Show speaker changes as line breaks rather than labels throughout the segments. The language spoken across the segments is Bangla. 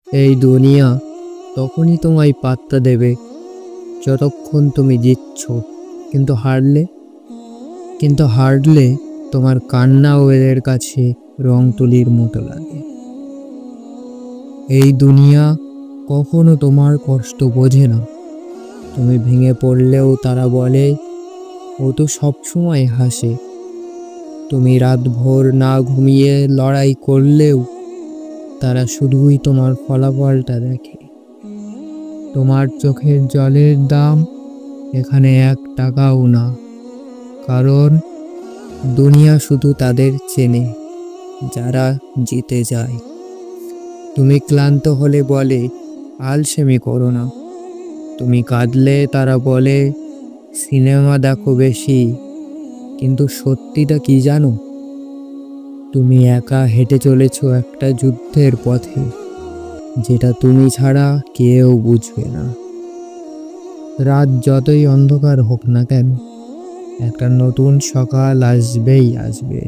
এই দুনিয়া তখনই তোমায় পাত্তা দেবে যতক্ষণ তুমি জিতছ। কিন্তু হারলে তোমার কান্নাও এদের কাছে রং তুলির মতো লাগে। এই দুনিয়া কখনো তোমার কষ্ট বোঝে না। তুমি ভেঙে পড়লেও তারা বলে ও তো সবসময় হাসে। তুমি রাতভর না ঘুমিয়ে লড়াই করলেও তারা শুধুই তোমার ফলাফলটা দেখে। তোমার চোখের জলের দাম এখানে 1 টাকাও না, কারণ দুনিয়া শুধু তাদের চেনে যারা জিতে যায়। তুমি ক্লান্ত হলে বলে আলসেমি করো না। তুমি কাঁদলে তারা বলে সিনেমা দেখো বেশি। কিন্তু সত্যিটা কি জানো? তুমি একা হেঁটে চলেছো একটা যুদ্ধের পথে, যেটা তুমি ছাড়া কেউ বুঝবে না। রাত যতই অন্ধকার হোক না কেন, একটা নতুন সকাল আসবেই আসবে।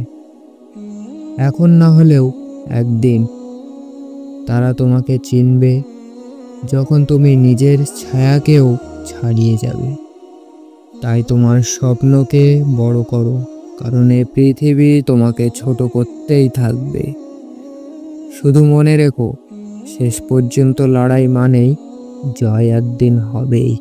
এখন না হলেও একদিন তারা তোমাকে চিনবে, যখন তুমি নিজের ছায়াকেও ছাড়িয়ে যাবে। তাই তোমার স্বপ্নকে বড় করো, কারণ এই পৃথিবী তোমাকে ছোট করতেই থাকবে। শুধু মনে রেখো, শেষ পর্যন্ত লড়াই মানেই জয় একদিন হবেই।